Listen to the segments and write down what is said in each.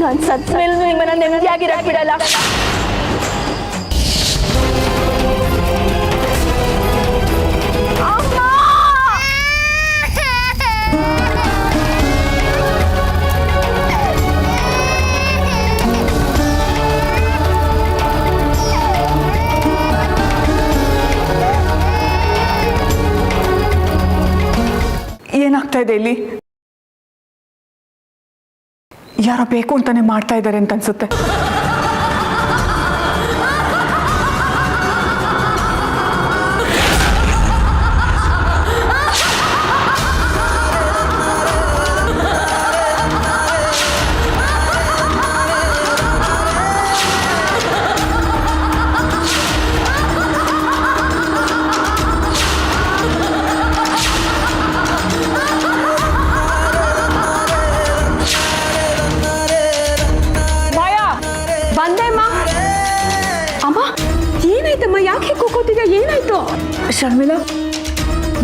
ನಾನು ಸತ್ ಮೇಲೆ ನಿಮ್ಮನ್ನ ನೆಮ್ಮದಿಯಾಗಿರಕ್ ಬಿಡಲ್ಲ. ಏನಾಗ್ತಾ ಇದೆ ಇಲ್ಲಿ? ಯಾರೋ ಬೇಕು ಅಂತಾನೆ ಮಾಡ್ತಾ ಇದ್ದಾರೆ ಅಂತ ಅನ್ಸುತ್ತೆ. ಏನಾಯ್ತು? ಶರ್ಮಿಳಾ,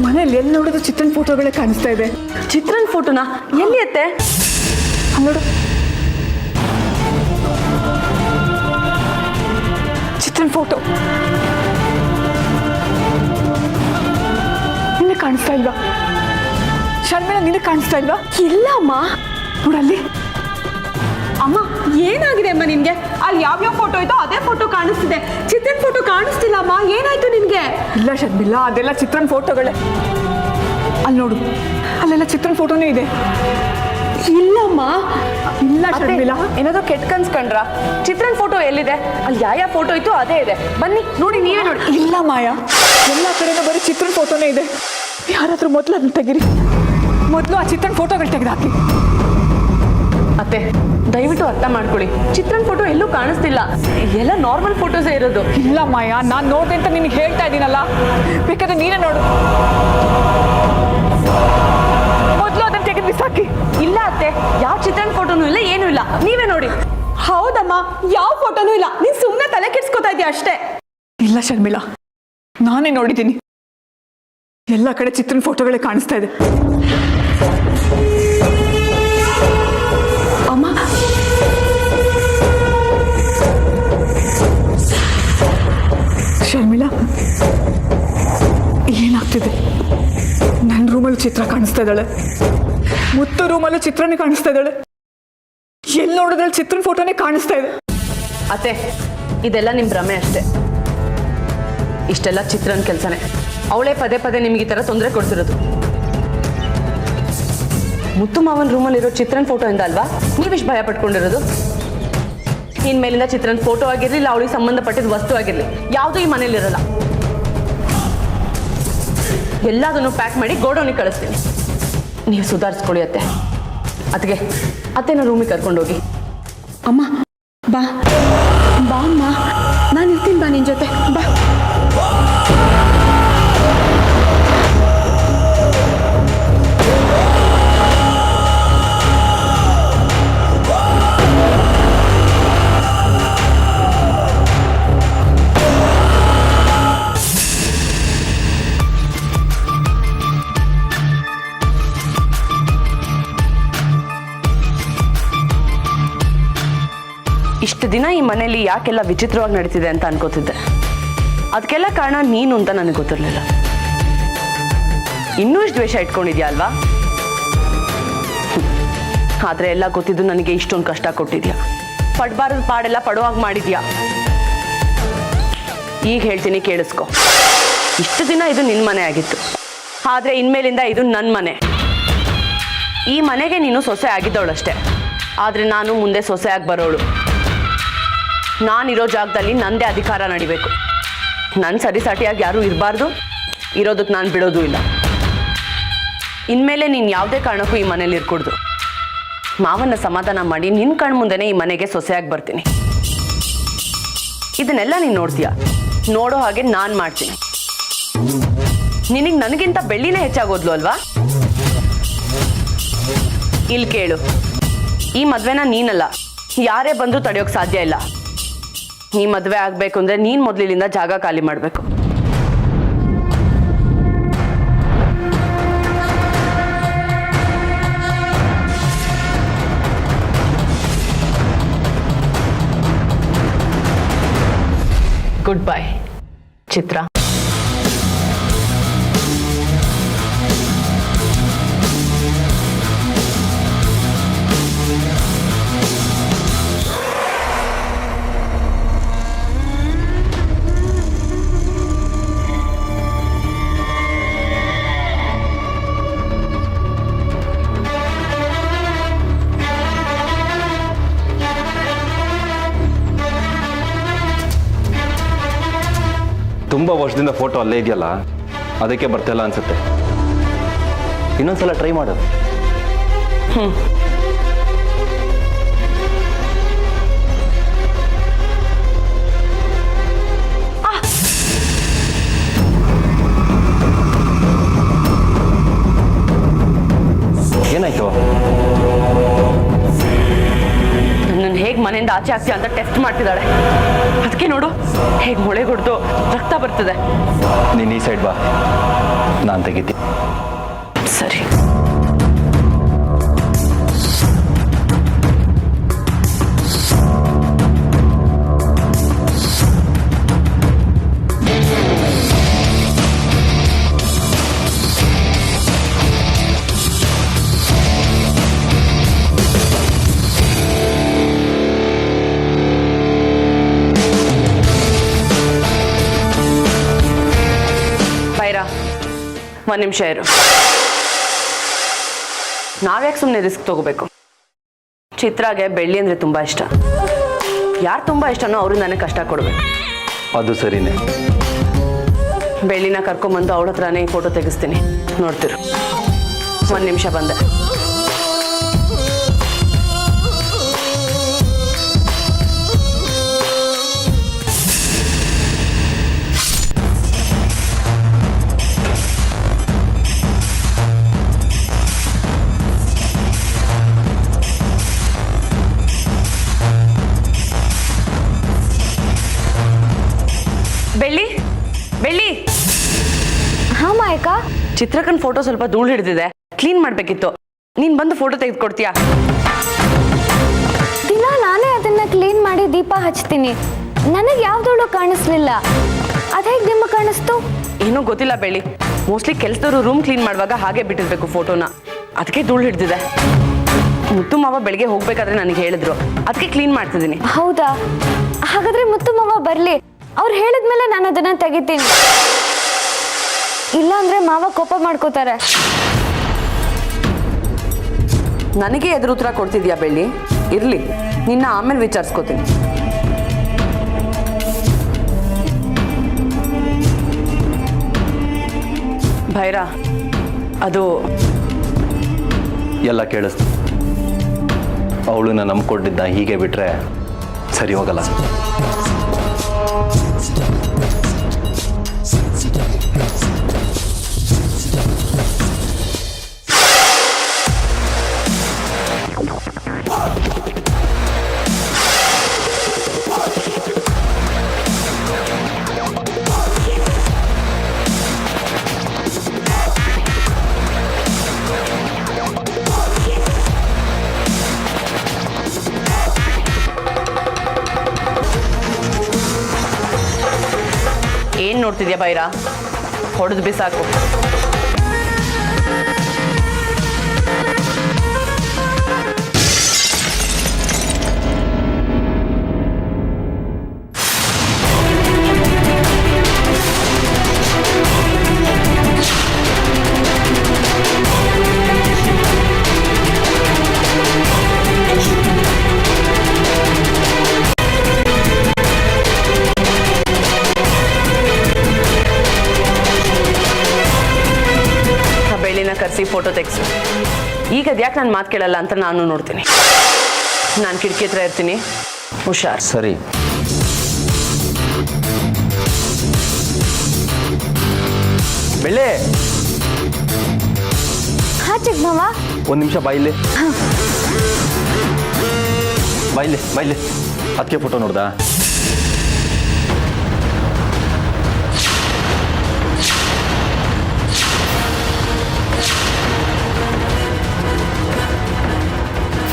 ಮನೇಲಿ ಎಲ್ಲಿ ನೋಡಿದ್ರು ಚಿತ್ರನ್ ಫೋಟೋಗಳೇ ಕಾಣಿಸ್ತಾ ಇದೆ. ಚಿತ್ರನ್ ಫೋಟೋನಾ? ಎಲ್ಲಿ ಅತ್ತೆ? ನೋಡು, ಚಿತ್ರನ್ ಫೋಟೋ. ನಿನಗೆ ಕಾಣಿಸ್ತಾ ಇಲ್ವಾ ಶರ್ಮಿಳಾ? ನಿನಗೆ ಕಾಣಿಸ್ತಾ ಇಲ್ವಾ? ಇಲ್ಲ ಅಮ್ಮ. ನೋಡಲ್ಲಿ. ಅಮ್ಮ ಏನಾಗಿದೆ ಅಮ್ಮ ನಿನ್ಗೆ? ಅಲ್ಲಿ ಯಾವ್ಯಾವ ಫೋಟೋ ಇತ್ತೋ ಅದೇ ಫೋಟೋ ಕಾಣಿಸ್ತಿದೆ, ಚಿತ್ರನ್ ಫೋಟೋ ಕಾಣಿಸ್ತಿಲ್ಲ ಅಮ್ಮ. ಏನಾಯ್ತು ನಿನ್ಗೆ? ಇಲ್ಲ ಶರ್ಮಿಳಾ, ಅದೆಲ್ಲ ಚಿತ್ರನ್ ಫೋಟೋಗಳೇ. ಅಲ್ಲಿ ನೋಡು, ಅಲ್ಲೆಲ್ಲ ಚಿತ್ರನ್ ಫೋಟೋನೇ ಇದೆ. ಇಲ್ಲಮ್ಮ. ಇಲ್ಲ ಶರ್ಮಿಳಾ, ಏನಾದ್ರು ಕೆಟ್ಟ ಕನ್ಸ್ಕೊಂಡ್ರ? ಚಿತ್ರನ್ ಫೋಟೋ ಎಲ್ಲಿದೆ? ಅಲ್ಲಿ ಯಾವ ಫೋಟೋ ಇತ್ತು ಅದೇ ಇದೆ. ಬನ್ನಿ ನೋಡಿ, ನೀವೇ ನೋಡಿ. ಇಲ್ಲ ಮಾಯಾ, ಎಲ್ಲ ಕಡೆನೂ ಬರೀ ಚಿತ್ರನ್ ಫೋಟೋನೇ ಇದೆ. ಯಾರಾದ್ರೂ ಮೊದಲು ಅದನ್ನ ತೆಗಿರಿ. ಮೊದಲು ಆ ಚಿತ್ರನ್ ಫೋಟೋಗಳು ತೆಗೆದಾಕಿ. ಅತ್ತೆ ದಯವಿಟ್ಟು ಅರ್ಥ ಮಾಡ್ಕೊಳ್ಳಿ, ಚಿತ್ರನ್ ಫೋಟೋ ಎಲ್ಲೂ ಕಾಣಿಸ್ತಿಲ್ಲ, ಎಲ್ಲ ನಾರ್ಮಲ್ ಫೋಟೋಸೇ ಇರೋದು. ಇಲ್ಲ ಮಾಯಾ, ನಾನು ನೋಡಿದೆ ಅಂತ ನಿನಗೆ ಹೇಳ್ತಾ ಇದ್ದೀನಲ್ಲ, ಬೇಕಾದ್ರೆ ನೀನೇ ನೋಡು. ಮೊದಲು ಅದನ್ನ ತೆಗೆದು ಬಿಸಾಕಿ. ಇಲ್ಲ ಅತ್ತೆ, ಯಾವ ಚಿತ್ರನ್ ಫೋಟೋನೂ ಇಲ್ಲ, ಏನೂ ಇಲ್ಲ, ನೀವೇ ನೋಡಿ. ಹೌದಮ್ಮ, ಯಾವ ಫೋಟೋನೂ ಇಲ್ಲ, ನೀನ್ ಸುಮ್ಮನೆ ತಲೆ ಕೆಡ್ಸ್ಕೊತಾ ಇದೀಯ ಅಷ್ಟೇ. ಇಲ್ಲ ಶರ್ಮಿಳಾ, ನಾನೇ ನೋಡಿದ್ದೀನಿ. ಎಲ್ಲ ಕಡೆ ಚಿತ್ರನ್ ಫೋಟೋಗಳೇ ಕಾಣಿಸ್ತಾ ಇದೆ. ಅಮ್ಮ, ಶರ್ಮಿಳಾ, ಏನಾಗ್ತಿದೆ? ನನ್ನ ರೂಮಲ್ಲೂ ಚಿತ್ರ ಕಾಣಿಸ್ತಾ ಇದ್ದಾಳೆ, ಮುತ್ತು ರೂಮಲ್ಲೂ ಚಿತ್ರನೇ ಕಾಣಿಸ್ತಾ ಇದ್ದಾಳೆ. ಎಲ್ಲಿ ನೋಡಿದ್ರಲ್ಲಿ ಚಿತ್ರನ ಫೋಟೋನೇ ಕಾಣಿಸ್ತಾ ಇದೆ. ಅತ್ತೆ ಇದೆಲ್ಲ ನಿಮ್ ಭ್ರಮೆ ಅಷ್ಟೇ. ಇಷ್ಟೆಲ್ಲ ಚಿತ್ರನ್ ಕೆಲಸನೇ. ಅವಳೇ ಪದೇ ಪದೇ ನಿಮ್ಗೆ ಈ ಥರ ತೊಂದರೆ ಕೊಡ್ತಿರೋದು. ಮುತ್ತು ಮಾವನ್ ರೂಮಲ್ಲಿರೋ ಚಿತ್ರನ್ ಫೋಟೋ ಇಂದ ಅಲ್ವಾ ನೀವಿಷ್ಟು ಭಯ ಪಟ್ಕೊಂಡಿರೋದು? ಇನ್ಮೇಲಿಂದ ಚಿತ್ರನ್ ಫೋಟೋ ಆಗಿರ್ಲಿ, ಇಲ್ಲ ಅವಳಿಗೆ ಸಂಬಂಧಪಟ್ಟಿದ ವಸ್ತು ಆಗಿರ್ಲಿ, ಯಾವುದೂ ಈ ಮನೇಲಿರಲ್ಲ. ಎಲ್ಲದನ್ನು ಪ್ಯಾಕ್ ಮಾಡಿ ಗೋಡೌನಿಗೆ ಕಳಿಸ್ತೀನಿ. ನೀವು ಸುಧಾರಿಸ್ಕೊಳ್ಳಿ ಅತ್ತೆ. ಅದಕ್ಕೆ ಅತ್ತೆನ ರೂಮಿಗೆ ಕರ್ಕೊಂಡೋಗಿ. ಅಮ್ಮ ಬಾ ಬಾ ಅಮ್ಮ, ನಾನು ಇರ್ತೀನಿ, ಬಾ ನಿನ್ನ ಜೊತೆ ಬಾ. ಇಷ್ಟು ದಿನ ಈ ಮನೆಯಲ್ಲಿ ಯಾಕೆಲ್ಲ ವಿಚಿತ್ರವಾಗಿ ನಡೀತಿದೆ ಅಂತ ಅನ್ಕೋತಿದ್ದೆ. ಅದಕ್ಕೆಲ್ಲ ಕಾರಣ ನೀನು ಅಂತ ನನಗೆ ಗೊತ್ತಿರಲಿಲ್ಲ. ಇನ್ನೂ ಇಷ್ಟು ದ್ವೇಷ ಇಟ್ಕೊಂಡಿದ್ಯಾ ಅಲ್ವಾ? ಆದ್ರೆ ಎಲ್ಲ ಗೊತ್ತಿದ್ದು ನನಗೆ ಇಷ್ಟೊಂದು ಕಷ್ಟ ಕೊಟ್ಟಿದ್ಯಾ. ಪಡ್ಬಾರದ ಪಾಡೆಲ್ಲ ಪಡುವಾಗ ಮಾಡಿದ್ಯಾ. ಈಗ ಹೇಳ್ತೀನಿ ಕೇಳಿಸ್ಕೊ. ಇಷ್ಟು ದಿನ ಇದು ನಿನ್ನ ಮನೆ ಆಗಿತ್ತು, ಆದ್ರೆ ಇನ್ಮೇಲಿಂದ ಇದು ನನ್ನ ಮನೆ. ಈ ಮನೆಗೆ ನೀನು ಸೊಸೆ ಆಗಿದ್ದವಳಷ್ಟೇ, ಆದ್ರೆ ನಾನು ಮುಂದೆ ಸೊಸೆ ಆಗಿ ಬರೋಳು. ನಾನಿರೋ ಜಾಗದಲ್ಲಿ ನಂದೇ ಅಧಿಕಾರ ನಡಿಬೇಕು. ನನ್ನ ಸರಿಸಾಟಿಯಾಗಿ ಯಾರೂ ಇರಬಾರ್ದು, ಇರೋದಕ್ಕೆ ನಾನು ಬಿಡೋದು ಇಲ್ಲ. ಇನ್ಮೇಲೆ ನೀನು ಯಾವುದೇ ಕಾರಣಕ್ಕೂ ಈ ಮನೇಲಿ ಇರ್ಕೊಡ್ದು. ಮಾವನ್ನ ಸಮಾಧಾನ ಮಾಡಿ ನಿನ್ನ ಕಣ್ಣು ಮುಂದೆನೇ ಈ ಮನೆಗೆ ಸೊಸೆಯಾಗಿ ಬರ್ತೀನಿ. ಇದನ್ನೆಲ್ಲ ನೀನು ನೋಡ್ತೀಯ, ನೋಡೋ ಹಾಗೆ ನಾನು ಮಾಡ್ತೀನಿ. ನಿನಗೆ ನನಗಿಂತ ಬೆಳ್ಳಿನೇ ಹೆಚ್ಚಾಗೋದ್ಲು ಅಲ್ವಾ? ಇಲ್ಲಿ ಕೇಳು, ಈ ಮದ್ವೆನ ನೀನಲ್ಲ ಯಾರೇ ಬಂದರೂ ತಡೆಯೋಕೆ ಸಾಧ್ಯ ಇಲ್ಲ. ಈ ಮದುವೆ ಆಗಬೇಕು ಅಂದರೆ ನೀನು ಮೊದಲಿನಿಂದ ಜಾಗ ಖಾಲಿ ಮಾಡಬೇಕು. ಚಿತ್ರ. ತುಂಬ ವರ್ಷದಿಂದ ಫೋಟೋ ಅಲ್ಲೇ ಇದೆಯಲ್ಲ, ಅದಕ್ಕೆ ಬರ್ತಿಲ್ಲ ಅನ್ಸುತ್ತೆ. ಇನ್ನೊಂದ್ಸಲ ಟ್ರೈ ಮಾಡೋದು. ಏನಾಯ್ತು? ನನ್ನನ್ನು ಹೇಗೆ ಮನೆಯಿಂದ ಆಚೆ ಹಾಕ್ತೀಯ ಅಂತ ಟೆಸ್ಟ್ ಮಾಡ್ತಿದ್ದಾಳೆ. ಅದಕ್ಕೆ ನೋಡು ಹೇಗೆ ಮೊಳೆ ಹೊಡೆದು ರಕ್ತ ಬರ್ತದೆ. ನೀನು ಈ ಸೈಡ್ ಬಾ, ನಾನು ತೆಗಿತೀನಿ. ಸರಿ. ಒಂದು ನಿಮಿಷ ಇರು. ನಾವ್ಯಾಕೆ ಸುಮ್ಮನೆ ರಿಸ್ಕ್ ತಗೋಬೇಕು? ಚಿತ್ರಾಗೆ ಬೆಳ್ಳಿ ಅಂದರೆ ತುಂಬ ಇಷ್ಟ. ಯಾರು ತುಂಬ ಇಷ್ಟನೋ ಅವರು ನನಗೆ ಕಷ್ಟ ಕೊಡಬೇಕು. ಅದು ಸರಿನೇ. ಬೆಳ್ಳಿನ ಕರ್ಕೊಂಬಂದು ಅವಳ ಹತ್ರನೇ ಫೋಟೋ ತೆಗಿಸ್ತೀನಿ, ನೋಡ್ತಿರು. ಒಂದು ನಿಮಿಷ ಬಂದೆ. ಬೆಳ್ಳಿ ಬೆಳ್ಳಿ. ಹಾ ಮಾಯಕ. ಚಿತ್ರಕನ್ ಫೋಟೋ ಸ್ವಲ್ಪ ಧೂಳು ಹಿಡಿದಿದೆ, ಕ್ಲೀನ್ ಮಾಡ್ಬೇಕಿತ್ತು. ನೀನ್ ಬಂದು ಫೋಟೋ ತೆಗೆದುಕೊಡ್ತೀಯಾ? ದಿನ ನಾನೇ ಅದನ್ನ ಕ್ಲೀನ್ ಮಾಡಿ ದೀಪ ಹಚ್ತೀನಿ. ನನಗೆ ಯಾವ್ದೋಳು ಕಾಣಿಸ್ಲಿಲ್ಲ. ಅದೇಗ್ ನಿಮಗೆ ಕಾಣಿಸ್ತು? ಏನೋ ಗೊತ್ತಿಲ್ಲ ಬೆಳ್ಳಿ. ಮೋಸ್ಟ್ಲಿ ಕೆಲಸದವರು ರೂಮ್ ಕ್ಲೀನ್ ಮಾಡುವಾಗ ಹಾಗೆ ಬಿಟ್ಟಿರ್ಬೇಕು ಫೋಟೋನ, ಅದಕ್ಕೆ ಧೂಳು ಹಿಡಿದಿದೆ. ಮುತ್ತು ಮಾವ ಬೆಳಿಗ್ಗೆ ಹೋಗ್ಬೇಕಾದ್ರೆ ನನಗೆ ಹೇಳಿದ್ರು, ಅದಕ್ಕೆ ಕ್ಲೀನ್ ಮಾಡ್ತಿದ್ದೀನಿ. ಹೌದಾ? ಹಾಗಾದ್ರೆ ಮುತ್ತು ಮಾವ ಬರ್ಲಿ, ಅವ್ರು ಹೇಳಿದ್ಮೇಲೆ ನಾನು ಅದನ್ನ ತೆಗಿತೀನಿ. ಇಲ್ಲ ಅಂದ್ರೆ ಮಾವ ಕೋಪ ಮಾಡ್ಕೋತಾರೆ. ನನಗೆ ಎದುರು ಉತ್ತರ ಕೊಡ್ತಿದ್ಯಾ ಬೆಳ್ಳಿ? ಇರ್ಲಿ, ನಿನ್ನ ಆಮೇಲೆ ವಿಚಾರಿಸ್ಕೋತೀನಿ. ಭೈರ, ಅದು ಎಲ್ಲ ಕೇಳಿಸ್ತು. ಅವಳನ್ನ ನಂಬ್ಕೊಂಡಿದ್ದ ಹೀಗೆ ಬಿಟ್ರೆ ಸರಿ ಹೋಗಲ್ಲ. ಏನ್ ನೋಡ್ತಿದ್ಯಾ ಬೈರಾ? ಹೊಡೆದು ಬಿಸಾಕು. ಕರೆಸಿ ಫೋಟೋ ತೆಗೆಸು. ಈಗ ಅದ್ಯಾಕೆ ನಾನು ಮಾತು ಕೇಳಲ್ಲ ಅಂತ ನಾನು ನೋಡ್ತೀನಿ. ನಾನು ಕಿಟಕಿ ಹತ್ರ ಇರ್ತೀನಿ, ಹುಷಾರ್. ಸರಿ. ಬೆಳ್ಳೆ. ಹಾ ಚಿಕ್ಕಮ್ಮ. ಒಂದು ನಿಮಿಷ ಬಾಯಿಲೆ. ಬಾಯಿಲೆ ಬಾಯಿಲೆ. ಅದಕ್ಕೆ ಫೋಟೋ ನೋಡ್ದಾ?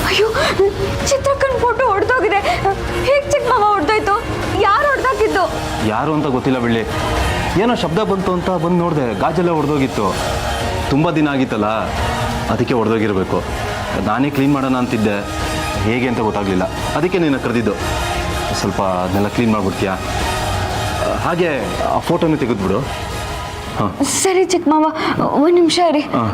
ಅಯ್ಯೋ, ಚಿತ್ರಕ್ಕನ ಫೋಟೋ ಹೊಡೆದೋಗಿದೆ. ಹೇಗೆ ಚಿಕ್ಕ ಮಾವ ಹೊಡೆದೋಯ್ತು? ಯಾರು ಹೊಡೆದಾಕಿದ್ದು? ಯಾರು ಅಂತ ಗೊತ್ತಿಲ್ಲ ಬೆಳ್ಳಿ. ಏನೋ ಶಬ್ದ ಬಂತು ಅಂತ ಬಂದು ನೋಡಿದೆ, ಗಾಜೆಲ್ಲ ಒಡೆದೋಗಿತ್ತು. ತುಂಬ ದಿನ ಆಗಿತ್ತಲ್ಲ, ಅದಕ್ಕೆ ಒಡೆದೋಗಿರಬೇಕು. ನಾನೇ ಕ್ಲೀನ್ ಮಾಡೋಣ ಅಂತಿದ್ದೆ, ಹೇಗೆ ಅಂತ ಗೊತ್ತಾಗಲಿಲ್ಲ. ಅದಕ್ಕೆ ನಿನ್ನ ಕರೆದಿದ್ದು. ಸ್ವಲ್ಪ ಅದನ್ನೆಲ್ಲ ಕ್ಲೀನ್ ಮಾಡಿಬಿಡ್ತೀಯಾ? ಹಾಗೆ ಆ ಫೋಟೋನೇ ತೆಗೆದ್ಬಿಡು. ಹಾಂ ಸರಿ ಚಿಕ್ಕ ಮಾವ, ಒಂದು ನಿಮಿಷ ರೀ. ಹಾಂ.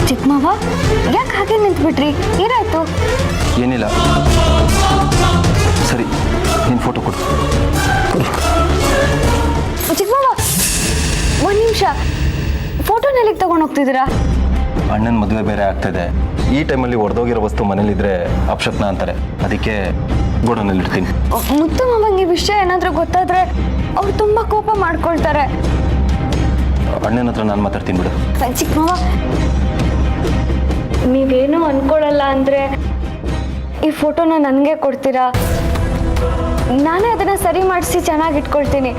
ಚಿಕ್ಕ ಮಾವ, ಯಾಕೆ ಹಾಗೆ ನಿಂತ್ಬಿಟ್ರಿ? ಏನಾಯ್ತು? ಏನಿಲ್ಲ. ಸರಿ, ನಿನ್ನ ಫೋಟೋ ಕೊಡು. ಚಿಕ್ಕ ಮಾವ, ಒಂದು ನಿಮಿಷ. ಫೋಟೋನೆಲ್ಲಿಗೆ ತಗೊಂಡು ಹೋಗ್ತಿದ್ದೀರಾ? ಅಣ್ಣನ ಮದುವೆ ಬೇರೆ ಆಗ್ತಾಯಿದೆ. ಈ ಟೈಮಲ್ಲಿ ಒಡೆದೋಗಿರೋ ವಸ್ತು ಮನೇಲಿದ್ರೆ ಅಪಶಕ್ನ ಅಂತಾರೆ. ಅದಕ್ಕೆ ಗೋಡನಲ್ಲಿ ಇಡ್ತೀನಿ. ಮುತ್ತು ಮಾವಂಗೆ ವಿಷಯ ಏನಾದರೂ ಗೊತ್ತಾದ್ರೆ ಅವ್ರು ತುಂಬ ಕೋಪ ಮಾಡ್ಕೊಳ್ತಾರೆ. ಅಣ್ಣನ ಹತ್ರ ನಾನು ಮಾತಾಡ್ತೀನಿ ಬಿಡು. ಚಿಕ್ಕ ಮಾವ, ನೀವೇನು ಅನ್ಕೊಳ್ಳಲ್ಲ ಅಂದರೆ ಈ ಫೋಟೋನ ನನಗೆ ಕೊಡ್ತೀರಾ? ನಾನೇ ಅದನ್ನು ಸರಿ ಮಾಡಿಸಿ ಚೆನ್ನಾಗಿ ಇಟ್ಕೊಳ್ತೀನಿ.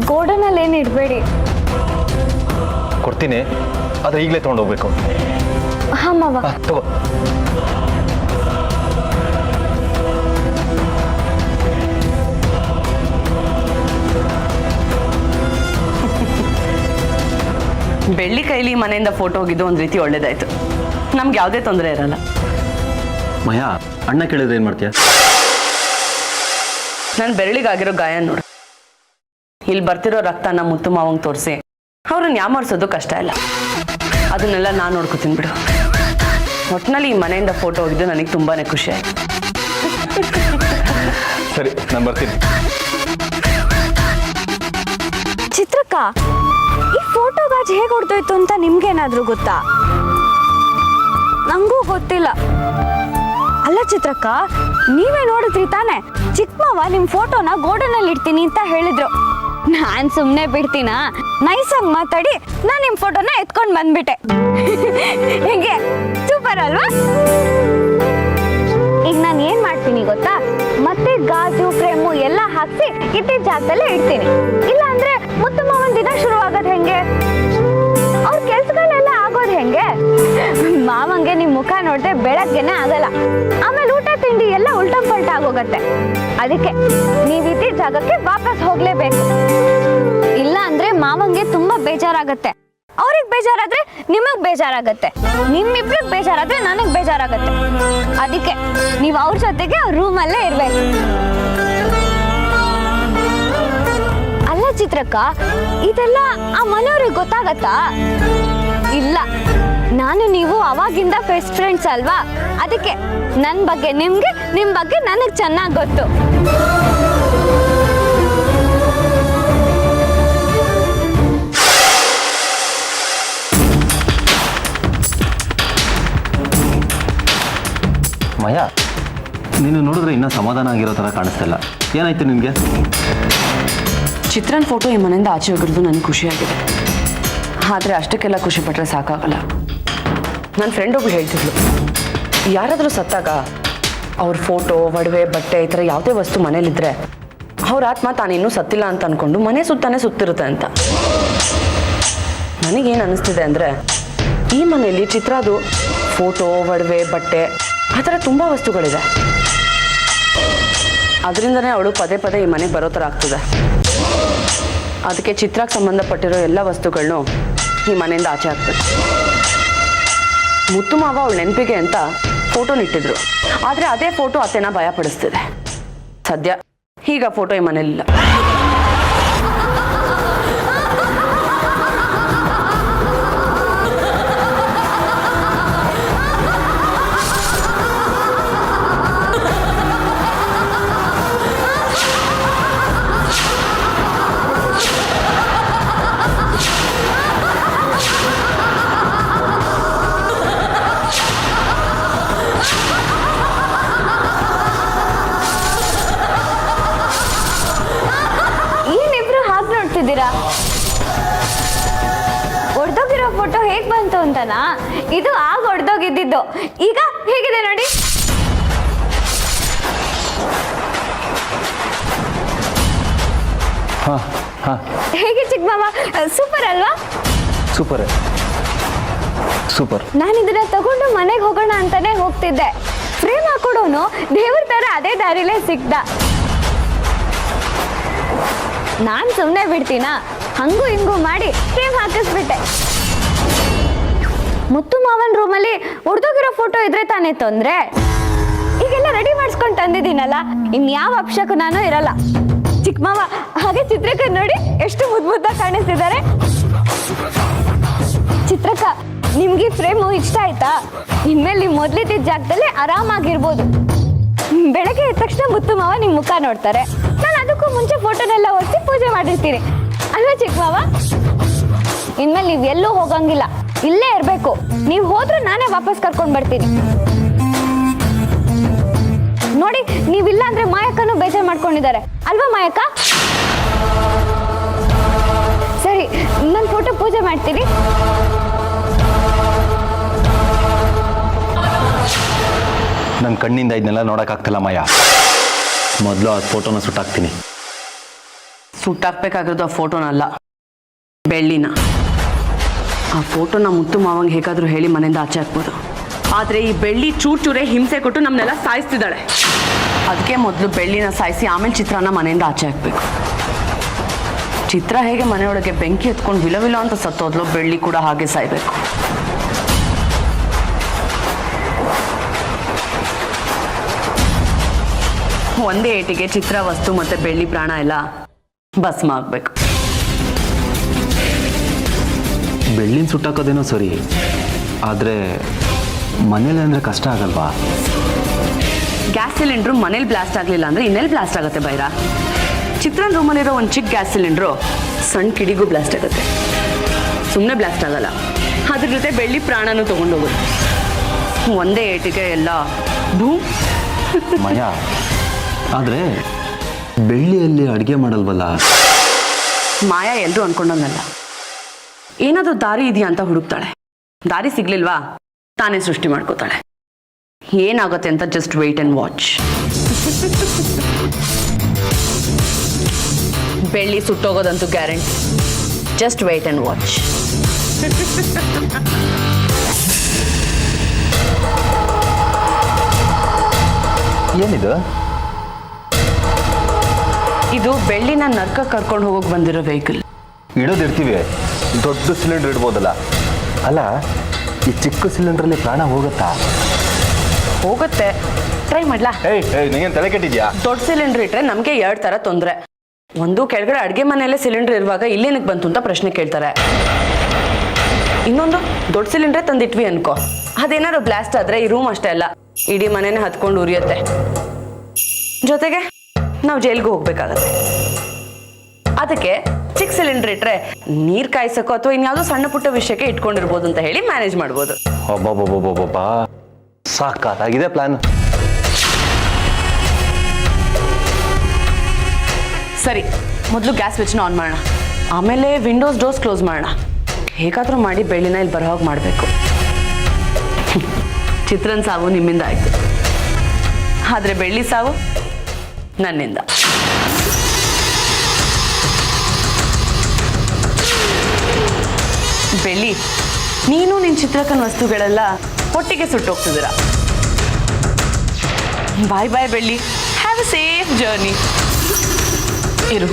ಗೋಡನಲ್ಲಿ ಏನು ಇಡಬೇಡಿ. ಕೊಡ್ತೀನಿ, ಅದು ಈಗಲೇ ತೊಗೊಂಡೋಗ್ಬೇಕು. ಹಾಂ ಮಾವ. ತಗೋ. ಬೆಳ್ಳಿ ಕೈಲಿ ಮನೆಯಿಂದ ಫೋಟೋ ಹೋಗಿದ್ದು ಒಂದು ರೀತಿ ಒಳ್ಳೇದಾಯ್ತು. ನಮ್ಗೆ ಯಾವುದೇ ತೊಂದರೆ ಇರಲ್ಲ. ಮಯಾ, ಅಣ್ಣ ಕೇಳಿದ್ರೆ ಏನು ಮಾಡ್ತೀಯ? ನನ್ನ ಬೆರಳಿಗಾಗಿರೋ ಗಾಯ ನೋಡು. ಇಲ್ಲಿ ಬರ್ತಿರೋ ರಕ್ತನ ಮುತ್ತು ಮಾವಂಗೆ ತೋರಿಸಿ ಅವ್ರನ್ನ ಯಾಮಾರಿಸೋದು ಕಷ್ಟ ಇಲ್ಲ. ಅದನ್ನೆಲ್ಲ ನಾನು ನೋಡ್ಕೋತೀನಿ ಬಿಡು. ಒಟ್ಟಿನಲ್ಲಿ ಈ ಮನೆಯಿಂದ ಫೋಟೋ ಹೋಗಿದ್ದು ನನಗೆ ತುಂಬಾ ಖುಷಿ ಆಯ್ತು. ಸರಿ, ನಾನು ಬರ್ತೀನಿ. ಚಿತ್ರಕ್ಕ, ಈ ಫೋಟೋ ಗಾಜ್ ಹೇಗೆ ಹೊಡೆದೋಯ್ತು ಅಂತ ನಿಮ್ಗೇನಾದ್ರೂ ಗೊತ್ತಾ? ನಂಗೂ ಗೊತ್ತಿಲ್ಲ. ಅಲ್ಲ ಚಿತ್ರಕ್ಕ, ನೀವೇ ನೋಡಿದ್ರಿ ತಾನೆ, ಚಿಕ್ಕ ಮಾವ ನಿಮ್ಮ ಫೋಟೋನ ಗೋಡನಲ್ಲಿ ಇಡ್ತೀನಿ ಅಂತ ಹೇಳಿದ್ರು. ನಾನು ಸುಮ್ಮನೆ ಬಿಡ್ತೀನ? ನೈಸಾಗಿ ಮಾತಾಡಿ ನಾನು ನಿಮ್ಮ ಫೋಟೋನ ಎತ್ಕೊಂಡು ಬಂದ್ಬಿಟ್ಟೆ. ಹೆಂಗೆ ಸೂಪರ್ ಅಲ್ವಾ? ಈಗ ನಾನು ಏನು ಮಾಡ್ತೀನಿ ಗೊತ್ತಾ? ಮತ್ತೆ ಗಾಜು ಫ್ರೇಮು ಎಲ್ಲ ಹಾಕಿ ಇಟ್ಟಿದ್ದ ಜಾಗದಲ್ಲೇ ಇಡ್ತೀನಿ. ಇಲ್ಲ ಅಂದ್ರೆ ಮುತ್ತು ಮಾವನ ದಿನ ಶುರುವಾಗೋದು ಹೆಂಗೆ? ಅವ್ರ ಕೆಲ್ಸಗಳೆಲ್ಲ ಆಗೋದು ಹೆಂಗೆ? ಮಾವಂಗೆ ನಿಮ್ ಮುಖ ನೋಡ್ದೆ ಬೆಳಗ್ಗೆನೆ ಆಗಲ್ಲ. ಆಮೇಲೆ ಊಟ ತಿಂಡಿ ಎಲ್ಲ ಉಲ್ಟಾ ಪಲ್ಟಾ ಆಗೋಗತ್ತೆ. ಅದಕ್ಕೆ ನೀವ್ ಇದ್ದಿದ್ದ ಜಾಗಕ್ಕೆ ವಾಪಸ್ ಹೋಗ್ಲೇಬೇಕು. ಇಲ್ಲ ಅಂದ್ರೆ ಮಾವಂಗೆ ತುಂಬಾ ಬೇಜಾರಾಗತ್ತೆ. ಅವ್ರಿಗೆ ಬೇಜಾರಾದ್ರೆ ನಿಮಗ್ ಬೇಜಾರಾಗತ್ತೆ. ನಿಮ್ಮಿಬ್ರಿಗೆ ಬೇಜಾರಾದ್ರೆ ನನಗ್ ಬೇಜಾರಾಗತ್ತೆ. ಅದಕ್ಕೆ ನೀವ್ ಅವ್ರ ಜೊತೆಗೆ ಅವ್ರ ರೂಮಲ್ಲೇ ಇರ್ಬೇಕು. ಅಲ್ಲ ಚಿತ್ರಕ್ಕ, ಇದೆಲ್ಲ ಆ ಮನೆಯವ್ರಿಗೆ ಗೊತ್ತಾಗತ್ತಾ? ಇಲ್ಲ, ನಾನು ನೀವು ಅವಾಗಿಂದ ಬೆಸ್ಟ್ ಫ್ರೆಂಡ್ಸ್ ಅಲ್ವಾ? ಅದಕ್ಕೆ ನನ್ನ ಬಗ್ಗೆ ನಿಮ್ಗೆ, ನಿಮ್ ಬಗ್ಗೆ ನನಗ್ ಚೆನ್ನಾಗಿ ಗೊತ್ತು. ಮಯಾ, ನೀನು ನೋಡಿದ್ರೆ ಇನ್ನೂ ಸಮಾಧಾನ ಆಗಿರೋ ಥರ ಕಾಣಿಸ್ತಿಲ್ಲ. ಏನಾಯ್ತು ನಿನಗೆ? ಚಿತ್ರನ್ ಫೋಟೋ ಈ ಮನೆಯಿಂದ ಆಚೆ ಹೋಗಿರೋದು ನನಗೆ ಖುಷಿಯಾಗಿದೆ. ಆದರೆ ಅಷ್ಟಕ್ಕೆಲ್ಲ ಖುಷಿ ಪಟ್ಟರೆ ಸಾಕಾಗಲ್ಲ. ನನ್ನ ಫ್ರೆಂಡ್ ಒಬ್ಳು ಹೇಳ್ತಿದ್ಲು, ಯಾರಾದರೂ ಸತ್ತಾಗ ಅವ್ರ ಫೋಟೋ, ಒಡವೆ, ಬಟ್ಟೆ ಈ ಥರ ಯಾವುದೇ ವಸ್ತು ಮನೇಲಿದ್ದರೆ ಅವ್ರ ಆತ್ಮ ತಾನಿನ್ನೂ ಸತ್ತಿಲ್ಲ ಅಂತ ಅಂದ್ಕೊಂಡು ಮನೆ ಸುತ್ತಾನೆ ಸುತ್ತಿರುತ್ತೆ ಅಂತ. ನನಗೇನು ಅನ್ನಿಸ್ತಿದೆ ಅಂದರೆ, ಈ ಮನೆಯಲ್ಲಿ ಚಿತ್ರದು ಫೋಟೋ, ಒಡವೆ, ಬಟ್ಟೆ ಆ ಥರ ತುಂಬ ವಸ್ತುಗಳಿದೆ. ಅದರಿಂದನೇ ಅವಳು ಪದೇ ಪದೇ ಈ ಮನೆಗೆ ಬರೋ ಥರ ಆಗ್ತದೆ. ಅದಕ್ಕೆ ಚಿತ್ರಕ್ಕೆ ಸಂಬಂಧಪಟ್ಟಿರೋ ಎಲ್ಲ ವಸ್ತುಗಳನ್ನೂ ಈ ಮನೆಯಿಂದ ಆಚೆ ಹಾಕ್ಬೇಕು. ಮುತ್ತು ಮಾವ ಅವಳು ನೆನಪಿಗೆ ಅಂತ ಫೋಟೋನಿಟ್ಟಿದ್ರು. ಆದರೆ ಅದೇ ಫೋಟೋ ಅತ್ತೆನ ಭಯಪಡಿಸ್ತಿದೆ. ಸದ್ಯ ಈಗ ಫೋಟೋ ಈ ಮನೇಲಿಲ್ಲ. ಫೋಟೋ ಹೇಗ್ ಬಂತು ಅಂತನಾ? ಇದು ಆಗ ಹೊಡೆದೋಗಿದ್ದಿದ್ದು. ಈಗ ಹೇಗಿದೆ ನೋಡಿ. ಹಾಂ ಹಾಂ, ಹೇಗೆ ಚಿಕ್ಕ ಮಾವ? ಸೂಪರ್ ಅಲ್ವಾ? Super super. ನಾನು ಇದನ್ನ ತಗೊಂಡು ಮನೆಗೆ ಹೋಗೋಣ ಅಂತಾನೆ ಹೋಗ್ತಿದ್ದೆ. ಫ್ರೇಮ್ ಹಾಕೊಡೋನು ದೇವ್ರ ತರ ಅದೇ ದಾರಿಲೇ ಸಿಕ್ತ. ನಾನ್ ಸುಮ್ಮನೆ ಬಿಡ್ತೀನಾ? ಹಂಗೂ ಹಿಂಗೂ ಮಾಡಿ ಫ್ರೇಮ್ ಹಾಕಿಸ್ಬಿಟ್ಟೆ. ಮುತ್ತು ಮಾವನ್ ರೂಮಲ್ಲಿ ಹೊಡೆದೋಗಿರೋ ಫೋಟೋ ಇದ್ರೆ ತಾನೇ ತೊಂದ್ರೆ. ಈಗೆಲ್ಲ ರೆಡಿ ಮಾಡಿಸ್ಕೊಂಡು ತಂದಿದ್ದೀನಲ್ಲ, ಇನ್ಯಾವ ಅಪಶಕುನಾನು ಇರಲ್ಲ. ಚಿಕ್ಕ ಮಾವ ಹಾಗೆ ಚಿತ್ರಕ್ಕ ನೋಡಿ ಎಷ್ಟು ಮುದ್ದಾಗಿ ಕಾಣಿಸ್ತಿದ್ದಾರೆ. ಚಿತ್ರಕ್ಕ, ನಿಮ್ಗೆ ಫ್ರೇಮು ಇಷ್ಟ ಆಯ್ತಾ? ಇನ್ಮೇಲೆ ನೀವು ಮೊದ್ಲಿದ್ದ ಜಾಗದಲ್ಲೇ ಆರಾಮಾಗಿರ್ಬೋದು. ಬೆಳಗ್ಗೆ ಎದ್ದ ತಕ್ಷಣ ಮುತ್ತು ಮಾವ ನಿಮ್ ಮುಖ ನೋಡ್ತಾರೆ. ನಾನು ಅದಕ್ಕೂ ಮುಂಚೆ ಫೋಟೋನೆಲ್ಲ ಒರೆಸಿ ಪೂಜೆ ಮಾಡಿರ್ತೀನಿ ಅಲ್ವಾ ಚಿಕ್ಕ ಮಾವ? ಇನ್ಮೇಲೆ ನೀವ್ ಎಲ್ಲೂ ಹೋಗಂಗಿಲ್ಲ, ಇಲ್ಲೇ ಇರ್ಬೇಕು. ನೀವು ಹೋದ್ರೆ ನಾನೇ ವಾಪಸ್ ಕರ್ಕೊಂಡ್ ಬರ್ತೀನಿ. ನೋಡಿ, ನೀವಿಲ್ಲ ಅಂದ್ರೆ ಮಾಯಕ್ಕನು ಬೇಜಾರು ಮಾಡ್ಕೊಂಡಿದ್ದಾರೆ ಅಲ್ವಾ ಮಾಯಕ್ಕ? ಸರಿ, ನಾನು ಫೋಟೋ ಪೂಜೆ ಮಾಡ್ತೀನಿ. ನನ್ನ ಕಣ್ಣಿಂದ ಇದನ್ನೆಲ್ಲ ನೋಡೋಕ್ಕಾಗ್ತಿಲ್ಲ ಮಾಯ. ಮೊದಲು ಆ ಫೋಟೋನ ಸುಟ್ಟಾಕ್ತೀನಿ. ಸುಟ್ಟಾಕ್ಬೇಕಾಗಿರೋದು ಆ ಫೋಟೋನಲ್ಲ, ಬೆಳ್ಳಿನ. ಆ ಫೋಟೋನ ಮುತ್ತು ಮಾವಂಗೆ ಹೇಗಾದ್ರೂ ಹೇಳಿ ಮನೆಯಿಂದ ಆಚೆ ಹಾಕ್ಬೋದು. ಆದರೆ ಈ ಬೆಳ್ಳಿ ಚೂರ್ ಚೂರೇ ಹಿಂಸೆ ಕೊಟ್ಟು ನಮ್ಮನ್ನೆಲ್ಲ ಸಾಯಿಸ್ತಿದ್ದಾಳೆ. ಅದಕ್ಕೆ ಮೊದಲು ಬೆಳ್ಳಿನ ಸಾಯಿಸಿ ಆಮೇಲೆ ಚಿತ್ರನ ಮನೆಯಿಂದ ಆಚೆ ಹಾಕ್ಬೇಕು. ಚಿತ್ರ ಹೇಗೆ ಮನೆಯೊಳಗೆ ಬೆಂಕಿ ಎತ್ಕೊಂಡು ವಿಲವಿಲ ಅಂತ ಸತ್ತೋದ್ಲು, ಬೆಳ್ಳಿ ಕೂಡ ಹಾಗೆ ಸಾಯ್ಬೇಕು. ಒಂದೇ ಏಟಿಗೆ ಚಿತ್ರ ವಸ್ತು ಮತ್ತೆ ಬೆಳ್ಳಿ ಪ್ರಾಣ ಎಲ್ಲ ಭಸ್ಮ ಆಗ್ಬೇಕು. ಬೆಳ್ಳಿನ ಸುಟ್ಟಾಕೋದೇನೋ ಸರಿ, ಆದರೆ ಮನೇಲಿ ಅಂದರೆ ಕಷ್ಟ ಆಗಲ್ವಾ? ಗ್ಯಾಸ್ ಸಿಲಿಂಡ್ರು ಮನೇಲಿ ಬ್ಲಾಸ್ಟ್ ಆಗಲಿಲ್ಲ ಅಂದ್ರೆ ಇನ್ನೆಲ್ಲಿ ಬ್ಲಾಸ್ಟ್ ಆಗುತ್ತೆ ಬೈರ? ಚಿತ್ರನ ರೂಮಲ್ಲಿರೋ ಒಂದು ಚಿಕ್ಕ ಗ್ಯಾಸ್ ಸಿಲಿಂಡ್ರು ಸಣ್ಣ ಕಿಡಿಗೂ ಬ್ಲಾಸ್ಟ್ ಆಗುತ್ತೆ. ಸುಮ್ಮನೆ ಬ್ಲಾಸ್ಟ್ ಆಗಲ್ಲ, ಅದ್ರ ಜೊತೆ ಬೆಳ್ಳಿ ಪ್ರಾಣನೂ ತಗೊಂಡೋಗುತ್ತೆ. ಒಂದೇ ಏಟಿಗೆ ಎಲ್ಲ ಭೂ. ಮಯ, ಆದರೆ ಬೆಳ್ಳಿಯಲ್ಲಿ ಅಡುಗೆ ಮಾಡಲ್ವಲ್ಲ? ಮಾಯಾ ಎಲ್ಲರೂ ಅನ್ಕೊಂಡಂಗಲ್ಲ. ಏನಾದರೂ ದಾರಿ ಇದೆಯಾ ಅಂತ ಹುಡುಕ್ತಾಳೆ. ದಾರಿ ಸಿಗ್ಲಿಲ್ವಾ ತಾನೇ ಸೃಷ್ಟಿ ಮಾಡ್ಕೋತಾಳೆ. ಏನಾಗುತ್ತೆ ಅಂತ ಜಸ್ಟ್ ವೇಟ್ ಅಂಡ್ ವಾಚ್. ಬೆಳ್ಳಿ ಸುಟ್ಟೋಗೋದಂತೂ guarantee. Just wait and watch. ಏನಿದು? ಇದು ಬೆಳ್ಳಿನ ನರ್ಕ ಕರ್ಕೊಂಡು ಹೋಗೋಕೆ ಬಂದಿರೋ ವೆಹಿಕಲ್. ಇಡೋದಿರ್ತೀವಿ, ದೊಡ್ಡ ಸಿಲಿಂಡರ್ ಇಡ್ಬೋದಲ್ಲ. ಅಲ್ಲ, ಈ ಚಿಕ್ಕ ಸಿಲಿಂಡ್ರಲ್ಲಿ ಪ್ರಾಣ ಹೋಗುತ್ತಾ? ಹೋಗುತ್ತೆ, ಟ್ರೈ ಮಾಡ್ಲಾ? ನೀನು ತಲೆ ಕೆಟ್ಟಿದ್ಯಾ? ದೊಡ್ಡ ಸಿಲಿಂಡರ್ ಇಟ್ರೆ ನಮಗೆ 2 ಥರ ತೊಂದರೆ. ಒಂದು, ಕೆಳಗಡೆ ಅಡುಗೆ ಮನೆಯಲ್ಲೇ ಸಿಲಿಂಡರ್ ಇರುವಾಗ ಇಲ್ಲೇನಕ್ಕೆ ಬಂತು ಅಂತ ಪ್ರಶ್ನೆ ಕೇಳ್ತಾರೆ. ಇನ್ನೊಂದು, ದೊಡ್ಡ ಸಿಲಿಂಡ್ರೇ ತಂದಿಟ್ವಿ ಅನ್ಕೋ, ಅದೇನಾದ್ರು ಬ್ಲಾಸ್ಟ್ ಆದ್ರೆ ಈ ರೂಮ್ ಅಷ್ಟೇ ಅಲ್ಲ, ಇಡೀ ಮನೆನೇ ಹತ್ಕೊಂಡು ಉರಿಯುತ್ತೆ. ಜೊತೆಗೆ ನಾವು ಜೈಲ್ಗೂ ಹೋಗ್ಬೇಕಾಗತ್ತೆ. ಅದಕ್ಕೆ ಚಿಕ್ಕ ಸಿಲಿಂಡರ್ ಇಟ್ರೆ ನೀರ್ ಕಾಯಿಸಕ್ಕೋ ಅಥವಾ ಇನ್ಯಾವುದೋ ಸಣ್ಣ ಪುಟ್ಟ ವಿಷಯಕ್ಕೆ ಇಟ್ಕೊಂಡಿರ್ಬೋದು ಅಂತ ಹೇಳಿ ಮ್ಯಾನೇಜ್ ಮಾಡ್ಬೋದು. ಒಬ್ಬೊಬ್ಬೊಬ್ಬೊಬ್ಬ, ಸಾಕಾಗಿದೆ ಪ್ಲಾನ್. ಸರಿ, ಮೊದಲು ಗ್ಯಾಸ್ ಸ್ವಿಚ್ನ ಆನ್ ಮಾಡೋಣ, ಆಮೇಲೆ ವಿಂಡೋಸ್ ಡೋರ್ಸ್ ಕ್ಲೋಸ್ ಮಾಡೋಣ. ಹೇಗಾದರೂ ಮಾಡಿ ಬೆಳ್ಳಿನ ಇಲ್ಲಿ ಬರೋ ಹಾಗೆ ಮಾಡಬೇಕು. ಚಿತ್ರನ್ ಸಾವು ನಿಮ್ಮಿಂದ ಆಯ್ತು, ಆದರೆ ಬೆಳ್ಳಿ ಸಾವು ನನ್ನಿಂದ. ಬೆಳ್ಳಿ, ನೀನು ನಿನ್ನ ಚಿತ್ರಕನ ವಸ್ತುಗಳೆಲ್ಲ ಒಟ್ಟಿಗೆ ಸುಟ್ಟೋಗ್ತಿದ್ದೀರ. ಬಾಯ್ ಬಾಯ್ ಬೆಳ್ಳಿ, ಹ್ಯಾವ್ ಅ ಸೇಫ್ ಜರ್ನಿ. ಇರು.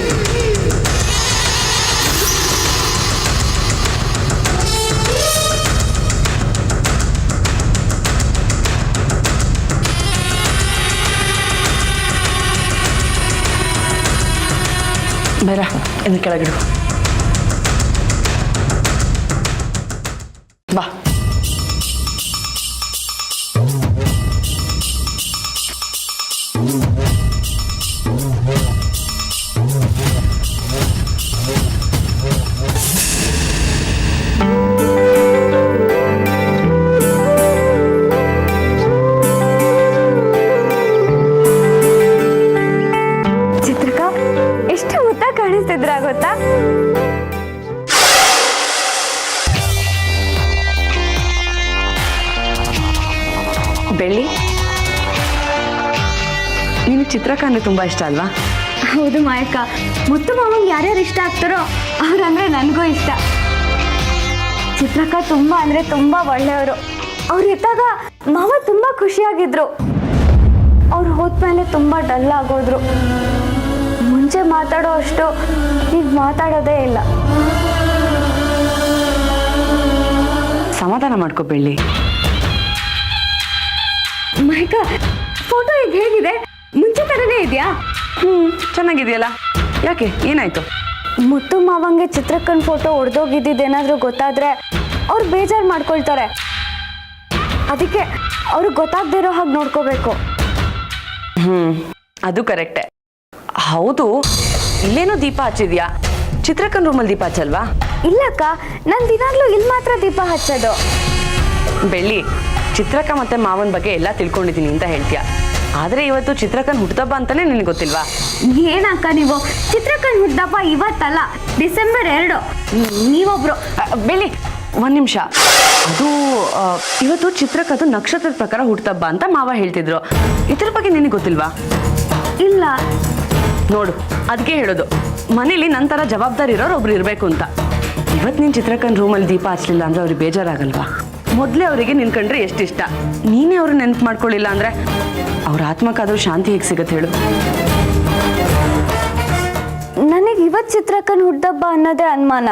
ಬೇಡ, ಇನ್ನು ಕೆಳಗಿಡು. ಬಾ. ಚಿತ್ರಕ ಎಷ್ಟು ಮುತ್ತ ಕಾಣಿಸ್ತಿದ್ರ ಗೊತ್ತಾ? ಬೆಳ್ಳಿ, ನಿನಗೆ ಚಿತ್ರಕ್ಕ ಅಂದರೆ ತುಂಬ ಇಷ್ಟ ಅಲ್ವಾ? ಹೌದು ಮಾಯಕ್ಕ, ಮುತ್ತು ಮಾವಂಗೆ ಯಾರ್ಯಾರು ಇಷ್ಟ ಆಗ್ತಾರೋ ಅವ್ರಂದ್ರೆ ನನಗೂ ಇಷ್ಟ. ಚಿತ್ರಕ್ಕ ತುಂಬ ಅಂದರೆ ತುಂಬ ಒಳ್ಳೆಯವರು. ಅವ್ರು ಇದ್ದಾಗ ಮಾವ ತುಂಬ ಖುಷಿಯಾಗಿದ್ರು. ಅವ್ರು ಹೋದ್ಮೇಲೆ ತುಂಬ ಡಲ್ ಆಗೋದ್ರು. ಮುಂಚೆ ಮಾತಾಡೋ ಅಷ್ಟು ಈಗ ಮಾತಾಡೋದೇ ಇಲ್ಲ. ಸಮಾಧಾನ ಮಾಡ್ಕೋ ಬೆಳ್ಳಿ. ಮಾಯಕ್ಕ, ಫೋಟೋ ಈಗ ಹೇಗಿದೆ? ಮುಂಚೆ ಥರನೇ ಇದೆಯಾ? ಚೆನ್ನಾಗಿದೆಯಲ್ಲ, ಯಾಕೆ ಏನಾಯ್ತು? ಮುತ್ತು ಮಾವಂಗೆ ಚಿತ್ರಕ್ಕನ ಫೋಟೋ ಒಡೆದೋಗಿದ್ದೇನಾದ್ರೂ ಗೊತ್ತಾದ್ರೆ ಅವ್ರು ಬೇಜಾರು ಮಾಡ್ಕೊಳ್ತಾರೆ. ಅದಕ್ಕೆ ಅವ್ರಿಗೆ ಗೊತ್ತಾಗದೇ ಇರೋ ಹಾಗೆ ನೋಡ್ಕೋಬೇಕು. ಅದು ಕರೆಕ್ಟೇ. ಹೌದು, ಇಲ್ಲೇನೋ ದೀಪ ಹಚ್ಚಿದ್ಯಾ? ಚಿತ್ರಕ್ಕನ ರೂಮಲ್ಲಿ ದೀಪ ಹಚ್ಚಲ್ವಾ? ಇಲ್ಲಕ್ಕ, ನಾನು ದಿನಾಗ್ಲೂ ಇಲ್ಲಿ ಮಾತ್ರ ದೀಪ ಹಚ್ಚೋದು. ಬೆಳ್ಳಿ, ಚಿತ್ರಕ್ಕ ಮತ್ತೆ ಮಾವನ ಬಗ್ಗೆ ಎಲ್ಲ ತಿಳ್ಕೊಂಡಿದ್ದೀನಿ ಅಂತ ಹೇಳ್ತೀಯ, ಆದರೆ ಇವತ್ತು ಚಿತ್ರಕ್ಕನ ಹುಟ್ಟುಹಬ್ಬ ಅಂತಾನೆ ನಿನಗೆ ಗೊತ್ತಿಲ್ವಾ? ಏನಕ್ಕ ನೀವು? ಚಿತ್ರಕ್ಕನ ಹುಟ್ಟದಪ್ಪ ಇವತ್ತಲ್ಲ, ಡಿಸೆಂಬರ್ 2. ನೀವೊಬ್ರು. ಬೆಳ್ಳಿ, ಒಂದು ನಿಮಿಷ. ಅದು ಇವತ್ತು ಚಿತ್ರಕ್ಕದು ನಕ್ಷತ್ರದ ಪ್ರಕಾರ ಹುಟ್ಟುಹಬ್ಬ ಅಂತ ಮಾವ ಹೇಳ್ತಿದ್ರು. ಇದ್ರ ಬಗ್ಗೆ ನಿನಗೆ ಗೊತ್ತಿಲ್ವಾ? ಇಲ್ಲ. ನೋಡು, ಅದಕ್ಕೆ ಹೇಳೋದು, ಮನೇಲಿ ನಂತರ ಜವಾಬ್ದಾರಿ ಇರೋರು ಒಬ್ರು ಇರಬೇಕು ಅಂತ. ಇವತ್ತು ನೀನು ಚಿತ್ರಕ್ಕನ ರೂಮಲ್ಲಿ ದೀಪ ಹಚ್ಚಲಿಲ್ಲ ಅಂದರೆ ಅವ್ರಿಗೆ ಬೇಜಾರಾಗಲ್ವಾ? ಮೊದಲೇ ಅವರಿಗೆ ನಿನ್ ಕಂಡ್ರೆ ಎಷ್ಟಿಷ್ಟ, ನೀನೇ ಅವ್ರು ನೆನಪು ಮಾಡ್ಕೊಳ್ಳಿಲ್ಲ ಅಂದರೆ ಅವ್ರ ಆತ್ಮಕ್ಕಾದ್ರೂ ಶಾಂತಿ ಹೇಗೆ ಸಿಗುತ್ತೆ ಹೇಳು? ನನಗೆ ಇವತ್ತು ಚಿತ್ರಕ್ಕನ ಹುಟ್ಟದಬ್ಬ ಅನ್ನೋದೇ ಅನುಮಾನ.